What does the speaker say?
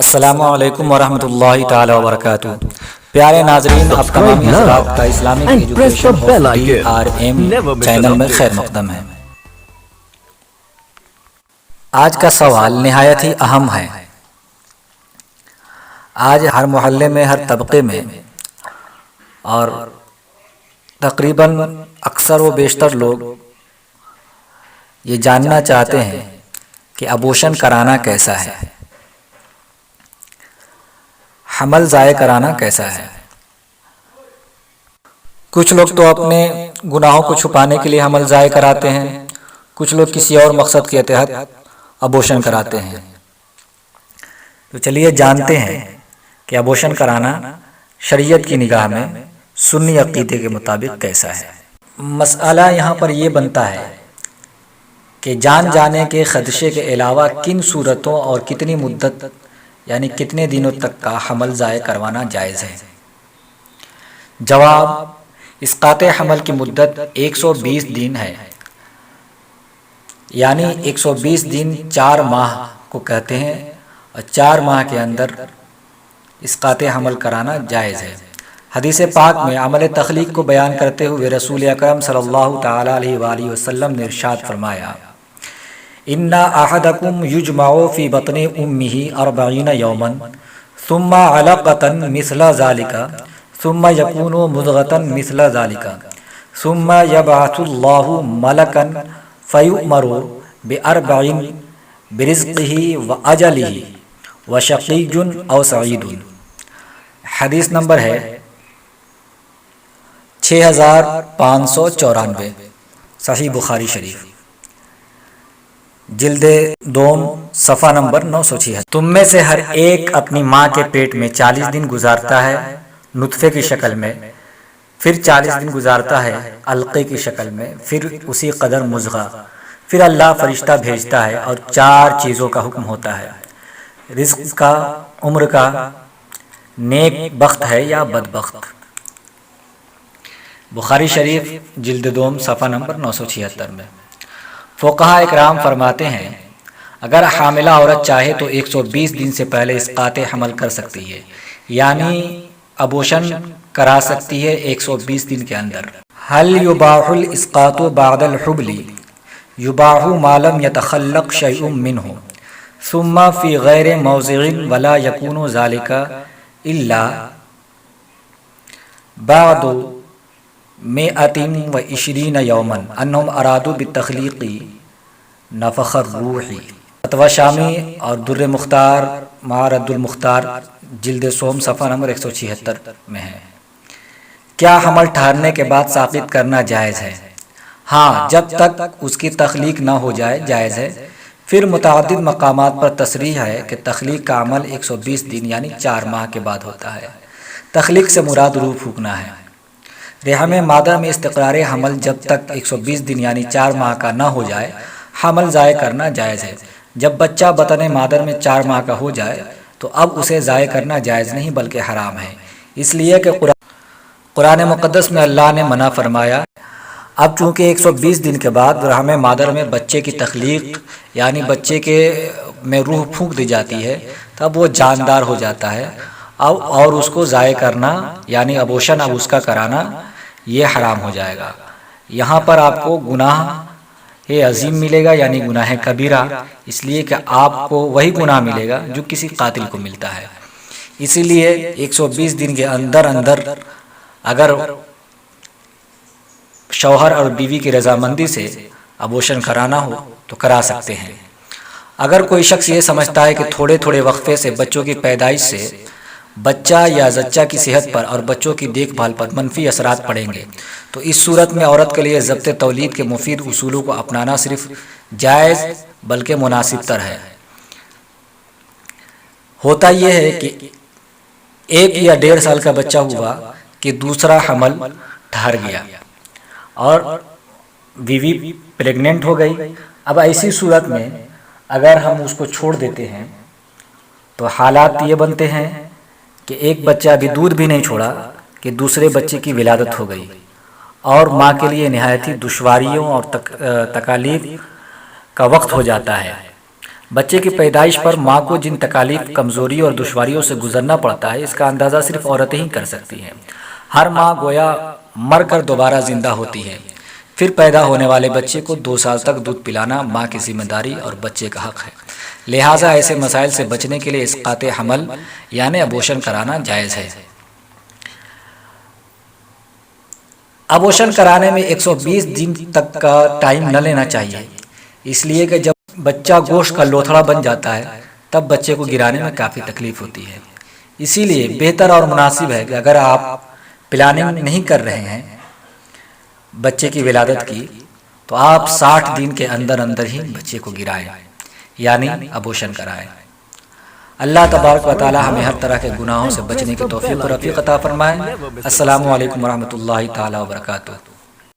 السلام علیکم ورحمۃ اللہ تعالی وبرکاتہ۔ پیارے ناظرین، آپ تمام حضرات کا اسلامک ایجوکیشن DRM چینل میں خیر مقدم ہے۔ آج کا سوال نہایت ہی اہم ہے۔ آج ہر محلے میں، ہر طبقے میں اور تقریباً اکثر و بیشتر لوگ یہ جاننا چاہتے ہیں کہ ابورشن کرانا کیسا ہے، حمل ضائع کرانا کیسا ہے۔ کچھ لوگ تو اپنے گناہوں کو چھپانے کے لیے حمل ضائع کراتے ہیں، کچھ لوگ کسی اور مقصد کے تحت ابورشن کراتے ہیں۔ تو چلیے جانتے ہیں کہ ابورشن کرانا شریعت کی نگاہ میں سنی عقیدے کے مطابق کیسا ہے۔ مسئلہ یہاں پر یہ بنتا ہے کہ جان جانے کے خدشے کے علاوہ کن صورتوں اور کتنی مدت یعنی کتنے دنوں تک کا حمل ضائع کروانا جائز ہے۔ جواب: اسقاط حمل کی مدت 120 دن ہے، یعنی 120 دن 4 ماہ کو کہتے ہیں، اور 4 ماہ کے اندر اسقاط حمل کرانا جائز ہے۔ حدیث پاک میں عمل تخلیق کو بیان کرتے ہوئے رسول اکرم صلی اللہ تعالیٰ علیہ وآلہ وسلم نے ارشاد فرمایا: ان احدکم یجمع فی بطن امہ 40 یوما ثم علقۃ مثل ذلک ثم یکون مضغۃ مثل ذلک ثم یبعث اللہ ملکا فیؤمر باربع برزقہ واجلہ وشقی او سعید۔ حدیث نمبر ہے 6594، صحیح بخاری شریف، جلد دوم، صفحہ نمبر 976۔ تم میں سے ہر ایک اپنی ماں کے پیٹ میں 40 دن گزارتا ہے نطفے کی شکل میں، پھر 40 دن گزارتا ہے علقے کی شکل میں، پھر اسی قدر مضغہ، پھر اللہ فرشتہ بھیجتا ہے اور 4 چیزوں کا حکم ہوتا ہے: رزق کا، عمر کا، نیک بخت ہے یا بدبخت۔ بخاری شریف، جلد دوم، صفحہ نمبر 976 میں۔ فقہاء اکرام فرماتے ہیں اگر حاملہ عورت چاہے تو 120 دن سے پہلے اسقاط حمل کر سکتی ہے، یعنی ابورشن کرا سکتی ہے 120 دن کے اندر۔ هل یباح الاسقاط بعد الحبل؟ یباح ما لم يتخلق شیء منه ثم فی غیر موضع ولا یکون ذلك الا بعد 120 یوما انہم ارادوا بالتخلیق نفخ الروح۔ فتویٰ شامی اور در مختار مع رد المختار، جلد سوم، صفحہ نمبر 176 میں ہے۔ کیا حمل ٹھہرنے کے بعد ساقط کرنا جائز ہے؟ ہاں، جب تک اس کی تخلیق نہ ہو جائے جائز ہے۔ پھر متعدد مقامات پر تصریح ہے کہ تخلیق کا عمل 120 دن یعنی 4 ماہ کے بعد ہوتا ہے۔ تخلیق سے مراد روح پھونکنا ہے۔ رحم مادہ میں استقرار حمل جب تک 120 دن یعنی 4 ماہ کا نہ ہو جائے حمل ضائع کرنا جائز ہے۔ جب بچہ بطن مادر میں 4 ماہ کا ہو جائے تو اب اسے ضائع کرنا جائز نہیں بلکہ حرام ہے، اس لیے کہ قرآن مقدس میں اللہ نے منع فرمایا۔ اب چونکہ 120 دن کے بعد رحم مادر میں بچے کی تخلیق یعنی بچے کے میں روح پھونک دی جاتی ہے، تب وہ جاندار ہو جاتا ہے، اور اس کو ضائع کرنا یعنی ابورشن اب اس کا کرانا یہ حرام ہو جائے گا۔ یہاں پر آپ کو گناہ عظیم ملے گا یعنی گناہ کبیرہ، اس لیے کہ آپ کو وہی گناہ ملے گا جو کسی قاتل کو ملتا ہے۔ اسی لیے 120 دن کے اندر اگر شوہر اور بیوی کی رضامندی سے ابورشن کرانا ہو تو کرا سکتے ہیں۔ اگر کوئی شخص یہ سمجھتا ہے کہ تھوڑے تھوڑے وقفے سے بچوں کی پیدائش سے بچہ یا زچہ کی صحت پر اور بچوں کی دیکھ بھال پر منفی اثرات پڑیں گے تو اس صورت میں عورت کے لیے ضبط تولید کے مفید اصولوں کو اپنانا صرف جائز بلکہ مناسب تر ہے۔ ہوتا یہ ہے کہ 1 یا 1.5 سال کا بچہ ہوا کہ دوسرا حمل ٹھہر گیا اور بیوی پریگننٹ ہو گئی۔ اب ایسی صورت میں اگر ہم اس کو چھوڑ دیتے ہیں تو حالات یہ بنتے ہیں کہ ایک بچہ ابھی دودھ بھی نہیں چھوڑا کہ دوسرے بچے کی ولادت ہو گئی، اور ماں کے لیے نہایت ہی دشواریوں اور تکالیف کا وقت ہو جاتا ہے۔ بچے کی پیدائش پر ماں کو جن تکالیف، کمزوری اور دشواریوں سے گزرنا پڑتا ہے، اس کا اندازہ صرف عورتیں ہی کر سکتی ہیں۔ ہر ماں گویا مر کر دوبارہ زندہ ہوتی ہے۔ پھر پیدا ہونے والے بچے کو 2 سال تک دودھ پلانا ماں کی ذمہ داری اور بچے کا حق ہے۔ لہٰذا ایسے مسائل سے بچنے کے لیے اسقاط حمل یعنی ابورشن کرانا جائز ہے۔ ابورشن کرانے میں 120 دن تک کا ٹائم نہ لینا چاہیے، اس لیے کہ جب بچہ گوشت کا لوتھڑا بن جاتا ہے تب بچے کو گرانے میں کافی تکلیف ہوتی ہے۔ اسی لیے بہتر اور مناسب ہے کہ اگر آپ پلاننگ نہیں کر رہے ہیں بچے کی ولادت کی تو آپ 60 دن کے اندر اندر ہی بچے کو گرائیں یعنی ابورشن کرائیں۔ اللہ تبارک و تعالی ہمیں ہر طرح کے گناہوں سے بچنے کی توفیق و رفیق عطا فرمائے۔ السلام علیکم ورحمۃ اللہ تعالی وبرکاتہ۔